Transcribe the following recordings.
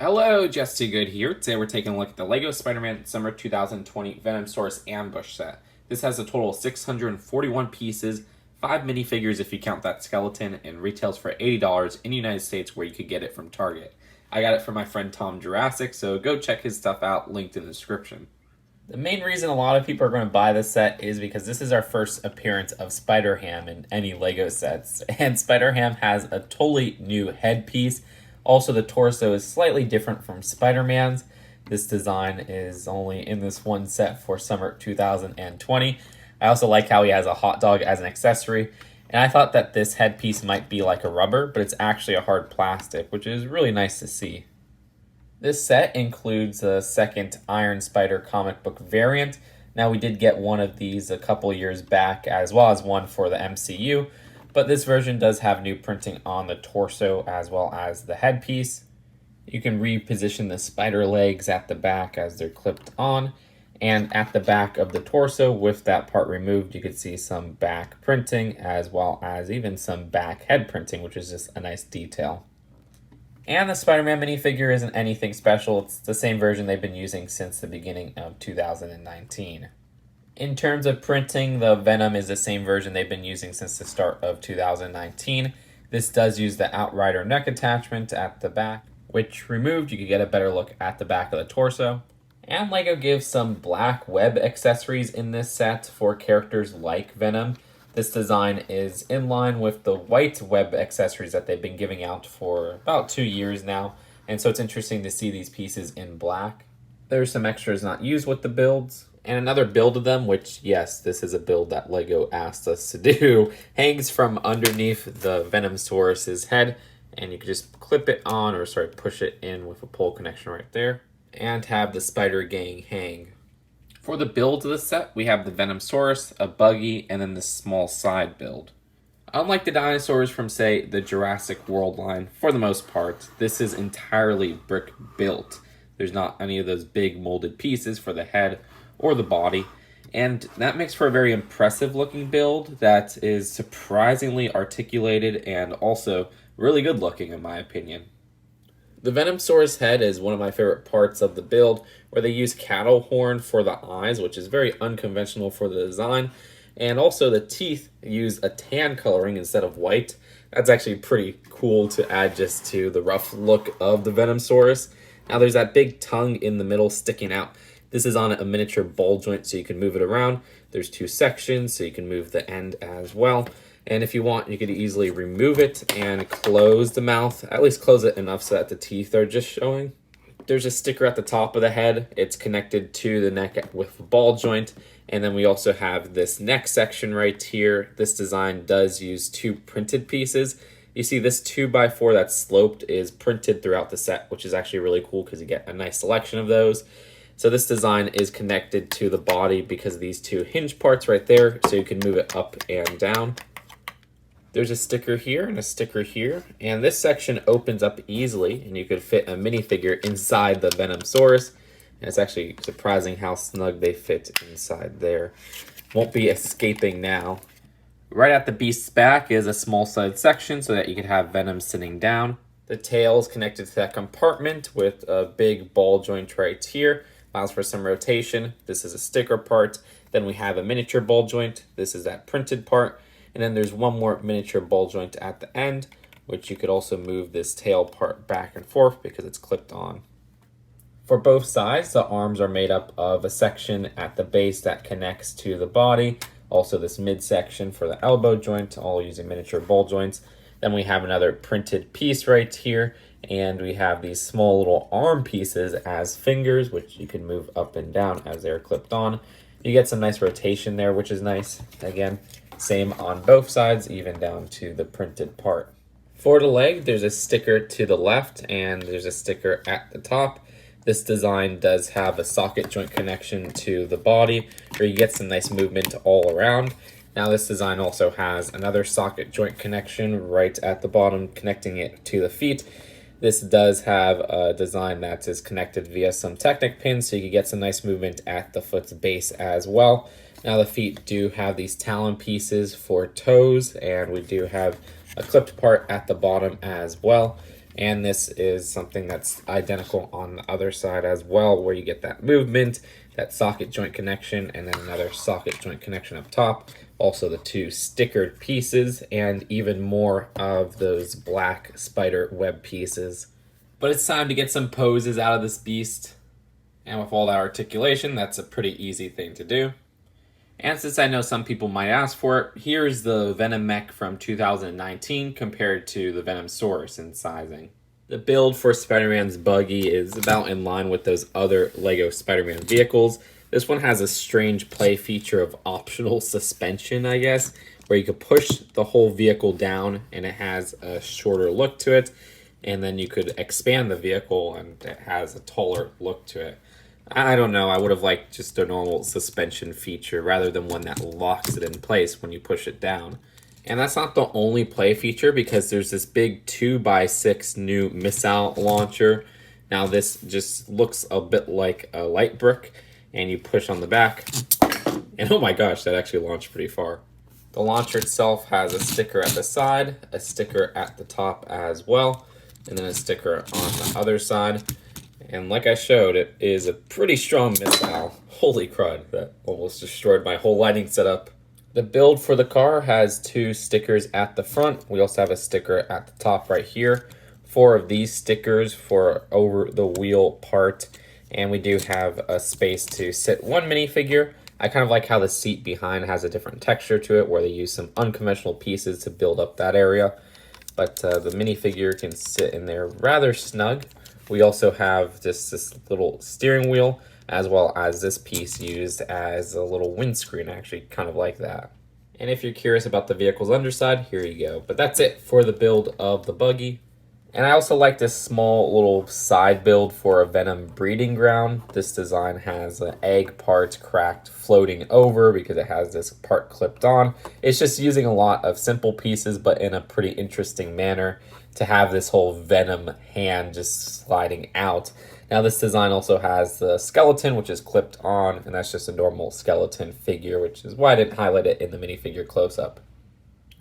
Hello, Just Too Good here. Today we're taking a look at the LEGO Spider-Man Summer 2020 Venomosaurus Ambush set. This has a total of 641 pieces, 5 minifigures if you count that skeleton, and retails for $80 in the United States where you could get it from Target. I got it from my friend Tom Jurassic, so go check his stuff out, linked in the description. The main reason a lot of people are going to buy this set is because this is our first appearance of Spider-Ham in any LEGO sets. And Spider-Ham has a totally new headpiece. Also, the torso is slightly different from Spider-Man's. This design is only in this one set for summer 2020. I also like how he has a hot dog as an accessory. And I thought that this headpiece might be like a rubber, but it's actually a hard plastic, which is really nice to see. This set includes a second Iron Spider comic book variant. Now, we did get one of these a couple years back, as well as one for the MCU, but this version does have new printing on the torso as well as the headpiece. You can reposition the spider legs at the back as they're clipped on, and at the back of the torso, with that part removed, you can see some back printing as well as even some back head printing, which is just a nice detail. And the Spider-Man minifigure isn't anything special. It's the same version they've been using since the beginning of 2019. In terms of printing, the Venom is the same version they've been using since the start of 2019. This does use the Outrider neck attachment at the back, which removed, you could get a better look at the back of the torso. And LEGO gives some black web accessories in this set for characters like Venom. This design is in line with the white web accessories that they've been giving out for about 2 years now, and so it's interesting to see these pieces in black. There's some extras not used with the builds, and another build of them, which, yes, this is a build that LEGO asked us to do, hangs from underneath the Venomosaurus's head, and you can just clip it on, or push it in with a pole connection right there, and have the Spider Gang hang. For the build of the set, we have the Venomosaurus, a buggy, and then this small side build. Unlike the dinosaurs from, say, the Jurassic World line, for the most part, this is entirely brick built. There's not any of those big molded pieces for the head or the body, and that makes for a very impressive looking build that is surprisingly articulated and also really good looking in my opinion. The Venomosaurus head is one of my favorite parts of the build, where they use cattle horn for the eyes, which is very unconventional for the design. And also the teeth use a tan coloring instead of white. That's actually pretty cool to add just to the rough look of the Venomosaurus. Now there's that big tongue in the middle sticking out. This is on a miniature ball joint, so you can move it around. There's 2 sections, so you can move the end as well. And if you want, you could easily remove it and close the mouth, at least close it enough so that the teeth are just showing. There's a sticker at the top of the head. It's connected to the neck with a ball joint. And then we also have this neck section right here. This design does use 2 printed pieces. You see this 2x4 that's sloped is printed throughout the set, which is actually really cool because you get a nice selection of those. So this design is connected to the body because of these 2 hinge parts right there, so you can move it up and down. There's a sticker here and a sticker here, and this section opens up easily, and you could fit a minifigure inside the Venomosaurus, and it's actually surprising how snug they fit inside there. Won't be escaping now. Right at the beast's back is a small side section so that you could have Venom sitting down. The tail is connected to that compartment with a big ball joint right here. Allows for some rotation. This is a sticker part. Then we have a miniature ball joint. This is that printed part. And then there's one more miniature ball joint at the end, which you could also move this tail part back and forth because it's clipped on. For both sides, the arms are made up of a section at the base that connects to the body. Also this midsection for the elbow joint, all using miniature ball joints. Then we have another printed piece right here. And we have these small little arm pieces as fingers, which you can move up and down as they're clipped on. You get some nice rotation there, which is nice. Again, same on both sides, even down to the printed part. For the leg, there's a sticker to the left and there's a sticker at the top. This design does have a socket joint connection to the body, where you get some nice movement all around. Now this design also has another socket joint connection right at the bottom, connecting it to the feet. This does have a design that is connected via some Technic pins, so you can get some nice movement at the foot's base as well. Now the feet do have these talon pieces for toes, and we do have a clipped part at the bottom as well. And this is something that's identical on the other side as well, where you get that movement, that socket joint connection, and then another socket joint connection up top. Also the two stickered pieces, and even more of those black spider web pieces. But it's time to get some poses out of this beast. And with all that articulation, that's a pretty easy thing to do. And since I know some people might ask for it, here's the Venom mech from 2019 compared to the Venomosaurus in sizing. The build for Spider-Man's buggy is about in line with those other LEGO Spider-Man vehicles. This one has a strange play feature of optional suspension, I guess, where you could push the whole vehicle down and it has a shorter look to it. And then you could expand the vehicle and it has a taller look to it. I don't know, I would have liked just a normal suspension feature rather than one that locks it in place when you push it down. And that's not the only play feature, because there's this big 2x6 new missile launcher. Now this just looks a bit like a light brick, and you push on the back, and oh my gosh, that actually launched pretty far. The launcher itself has a sticker at the side, a sticker at the top as well, and then a sticker on the other side. And like I showed, it is a pretty strong missile. Holy crud, that almost destroyed my whole lighting setup. The build for the car has two stickers at the front. We also have a sticker at the top right here. 4 of these stickers for over the wheel part. And we do have a space to sit one minifigure. I kind of like how the seat behind has a different texture to it, where they use some unconventional pieces to build up that area. But the minifigure can sit in there rather snug. We also have just this little steering wheel, as well as this piece used as a little windscreen. I actually kind of like that. And if you're curious about the vehicle's underside, here you go. But that's it for the build of the buggy. And I also like this small little side build for a Venom breeding ground. This design has an egg part cracked floating over because it has this part clipped on. It's just using a lot of simple pieces, but in a pretty interesting manner, to have this whole Venom hand just sliding out. Now this design also has the skeleton, which is clipped on, and that's just a normal skeleton figure, which is why I didn't highlight it in the minifigure close-up.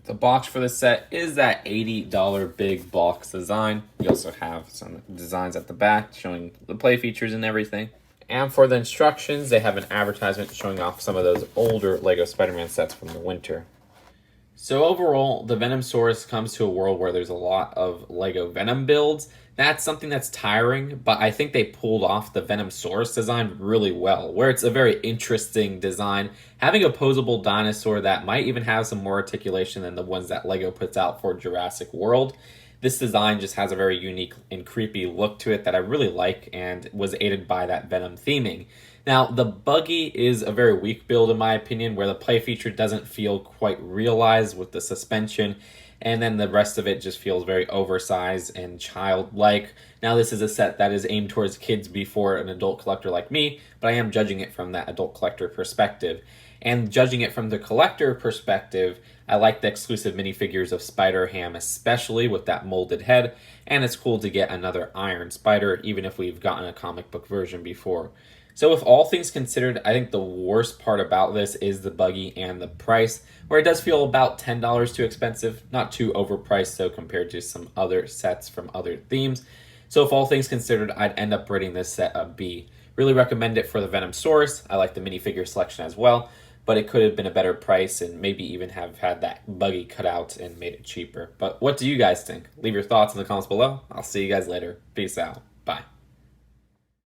The box for this set is that $80 big box design. We also have some designs at the back showing the play features and everything. And for the instructions, they have an advertisement showing off some of those older LEGO Spider-Man sets from the winter. So overall, the Venomosaurus comes to a world where there's a lot of LEGO Venom builds. That's something that's tiring, but I think they pulled off the Venomosaurus design really well, where it's a very interesting design. Having a posable dinosaur that might even have some more articulation than the ones that LEGO puts out for Jurassic World. This design just has a very unique and creepy look to it that I really like, and was aided by that Venom theming. Now, the buggy is a very weak build in my opinion, where the play feature doesn't feel quite realized with the suspension, and then the rest of it just feels very oversized and childlike. Now, this is a set that is aimed towards kids before an adult collector like me, but I am judging it from that adult collector perspective. And judging it from the collector perspective, I like the exclusive minifigures of Spider-Ham, especially with that molded head, and it's cool to get another Iron Spider, even if we've gotten a comic book version before. So with all things considered, I think the worst part about this is the buggy and the price, where it does feel about $10 too expensive, not too overpriced though compared to some other sets from other themes. So if all things considered, I'd end up rating this set a B. Really recommend it for the Venomosaurus. I like the minifigure selection as well, but it could have been a better price and maybe even have had that buggy cut out and made it cheaper. But what do you guys think? Leave your thoughts in the comments below. I'll see you guys later. Peace out. Bye.